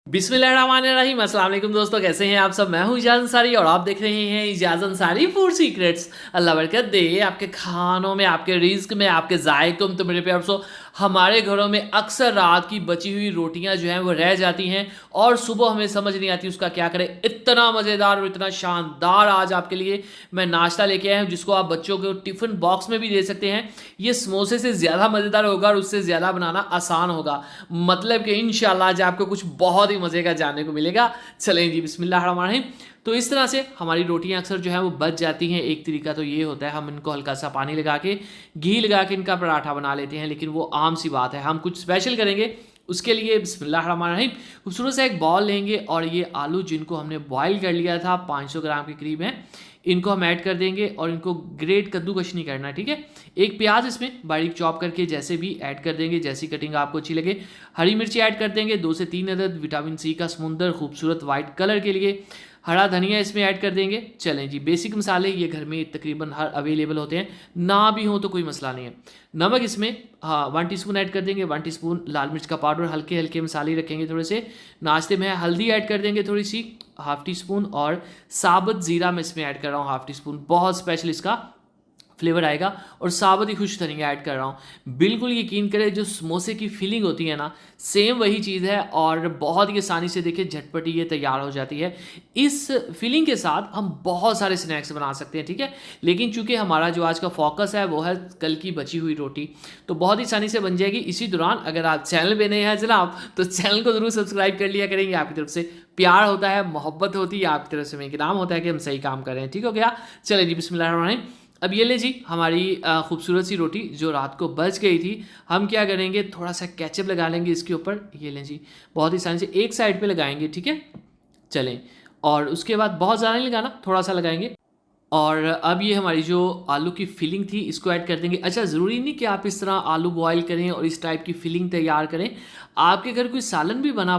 बिस्मिल्लाहिर्रहमानिर्रहीम। अस्सलाम वालेकुम दोस्तों, कैसे हैं आप सब। मैं हूं इजाज़ अंसारी और आप देख रहे हैं इजाज़ अंसारी फूड सीक्रेट्स। अल्लाह बरकत दे आपके खानों में, आपके रिज्क में, आपके जायकों में। तो मेरे प्यार दोस्तों, हमारे घरों में अक्सर रात की बची हुई रोटियां जो हैं वो रह जाती हैं और सुबह हमें समझ नहीं आती उसका क्या करें। इतना मज़ेदार और इतना शानदार आज आपके लिए मैं नाश्ता लेके आया हूँ जिसको आप बच्चों को टिफ़िन बॉक्स में भी दे सकते हैं। ये समोसे से ज़्यादा मज़ेदार होगा और उससे ज़्यादा बनाना आसान होगा। मतलब कि इंशाल्लाह आज आपको कुछ बहुत ही मज़े का जानने को मिलेगा। चलें जी, बिस्मिल्लाहिर्रहमानिर्रहीम। तो इस तरह से हमारी रोटियां अक्सर जो है वो बच जाती हैं। एक तरीका तो ये होता है, हम इनको हल्का सा पानी लगा के, घी लगा के इनका पराठा बना लेते हैं, लेकिन वो आम सी बात है। हम कुछ स्पेशल करेंगे उसके लिए बिस्मिल्लाहिर्रहमानिर्रहीम खूबसूरत सा एक बॉल लेंगे और ये आलू जिनको हमने बॉईल कर लिया था 500 ग्राम के करीब हैं, इनको हम ऐड कर देंगे और इनको ग्रेट कद्दूकश नहीं करना, ठीक है। एक प्याज इसमें बारीक चॉप करके जैसे भी ऐड कर देंगे, जैसी कटिंग आपको अच्छी लगे। हरी मिर्ची ऐड कर देंगे 2 से 3 अदद, विटामिन सी का समुंदर खूबसूरत वाइट कलर के लिए। हरा धनिया इसमें ऐड कर देंगे। चलें जी, बेसिक मसाले ये घर में तकरीबन हर अवेलेबल होते हैं, ना भी हो तो कोई मसला नहीं है। नमक इसमें 1 टीस्पून ऐड कर देंगे, 1 टीस्पून लाल मिर्च का पाउडर, हल्के हल्के मसाले रखेंगे थोड़े से। नाश्ते में हल्दी ऐड कर देंगे थोड़ी सी, 1/2 टीस्पून, और साबुत ज़ीरा मैं इसमें ऐड कर रहा हूँ 1/2 टीस्पून, बहुत स्पेशल इसका फ्लेवर आएगा। और साबुत ही खुश धनिया ऐड कर रहा हूँ। बिल्कुल यकीन करें, जो समोसे की फीलिंग होती है ना, सेम वही चीज़ है और बहुत ही आसानी से देखिए झटपटी ये तैयार हो जाती है। इस फीलिंग के साथ हम बहुत सारे स्नैक्स बना सकते हैं, ठीक है। लेकिन चूंकि हमारा जो आज का फोकस है वो है कल की बची हुई रोटी, तो बहुत ही आसानी से बन जाएगी। इसी दौरान अगर आप चैनल पे नए हैं जनाब, तो चैनल को ज़रूर सब्सक्राइब कर लिया करेंगे। आपकी तरफ से प्यार होता है, मोहब्बत होती है, आपकी तरफ से मैं इनाम होता है कि हम सही काम कर रहे हैं, ठीक हो गया। चलिए जी, बिस्मिल्लाहिर्रहमानिर्रहीम। अब ये ले जी हमारी खूबसूरत सी रोटी जो रात को बच गई थी, हम क्या करेंगे, थोड़ा सा केचप लगा लेंगे इसके ऊपर। ये लें जी, बहुत ही आसानी से एक साइड पे लगाएंगे, ठीक है। चलें, और उसके बाद बहुत ज़्यादा नहीं लगाना, थोड़ा सा लगाएंगे। और अब ये हमारी जो आलू की फिलिंग थी इसको ऐड कर देंगे। अच्छा, ज़रूरी नहीं कि आप इस तरह आलू बॉयल करें और इस टाइप की फिलिंग तैयार करें। आपके घर कोई सालन भी बना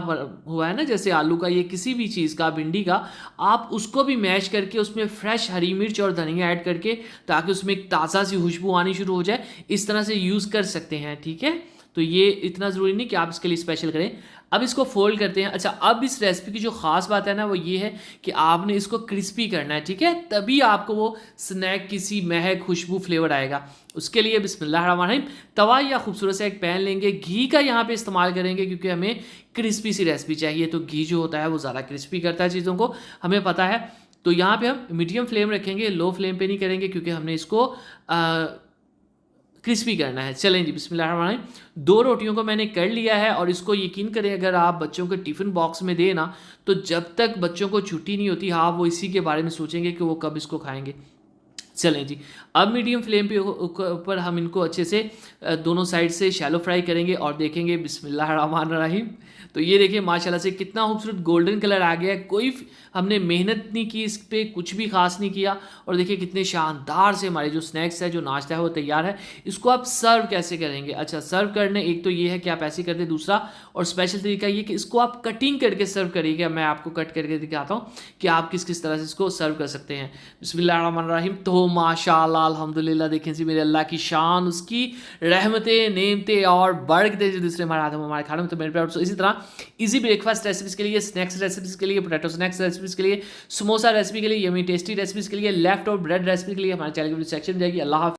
हुआ है ना, जैसे आलू का, ये किसी भी चीज़ का, भिंडी का, आप उसको भी मैश करके उसमें फ्रेश हरी मिर्च और धनिया ऐड करके, ताकि उसमें एक ताज़ा सी खुशबू आनी शुरू हो जाए, इस तरह से यूज़ कर सकते हैं, ठीक है। तो ये इतना ज़रूरी नहीं कि आप इसके लिए स्पेशल करें। अब इसको फोल्ड करते हैं। अच्छा, अब इस रेसिपी की जो ख़ास बात है ना वो ये है कि आपने इसको क्रिस्पी करना है, ठीक है, तभी आपको वो स्नैक की सी महक, खुशबू, फ्लेवर आएगा। उसके लिए बिस्मिल्लाहिर्रहमानिर्रहीम तवा या खूबसूरत सा एक पैन लेंगे। घी का यहाँ पे इस्तेमाल करेंगे क्योंकि हमें क्रिस्पी सी रेसिपी चाहिए, तो घी जो होता है वो ज़्यादा क्रिस्पी करता है चीज़ों को, हमें पता है। तो यहाँ पे हम मीडियम फ्लेम रखेंगे, लो फ्लेम पे नहीं करेंगे क्योंकि हमने इसको क्रिस्पी करना है। चलें जी, बिस्मिल्लाहिर्रहमानिर्रहीम। 2 रोटियों को मैंने कर लिया है और इसको यकीन करें, अगर आप बच्चों के टिफ़िन बॉक्स में दें ना, तो जब तक बच्चों को छुट्टी नहीं होती, हाँ, वो इसी के बारे में सोचेंगे कि वो कब इसको खाएंगे। चलें जी, अब मीडियम फ्लेम पे ऊपर हम इनको अच्छे से दोनों साइड से शैलो फ्राई करेंगे और देखेंगे बिस्मिल्लाहिर्रहमानिर्रहीम। तो ये देखिए माशाल्लाह से कितना खूबसूरत गोल्डन कलर आ गया है। कोई हमने मेहनत नहीं की इस पे, कुछ भी खास नहीं किया। और देखिए कितने शानदार से हमारे जो स्नैक्स है, जो नाश्ता है, वो तैयार है। इसको आप सर्व कैसे करेंगे? अच्छा, सर्व करने एक तो ये है कि आप ऐसे कर दें, दूसरा और स्पेशल तरीका ये कि इसको आप कटिंग करके सर्व करिएगा। मैं आपको कट करके दिखाता हूँ कि आप किस किस तरह से इसको सर्व कर सकते हैं। बिस्मिल्लाहिर्रहमानिर्रहीम। तो माशाल्लाह अल्हम्दुलिल्लाह, देखें जी मेरे अल्लाह की शान, उसकी रहमतें, नेमतें और बरकतें जो दूसरे हमारे हाथों में हमारे खाने में। तो मेरे प्यार दोस्तों, इसी तरह इजी ब्रेकफास्ट रेसिपीज़ के लिए, स्नैक्स रेसिपीज़ के लिए, पोटैटो स्नैक्स रेसिपीज़ के लिए, समोसा रेसिपी के लिए, यमी टेस्टी रेसिपीज़ के लिए, लेफ्ट और ब्रेड रेसिपी के लिए हमारे चैनल की सेक्शन जाएगी। अल्लाह हाफ़िज़।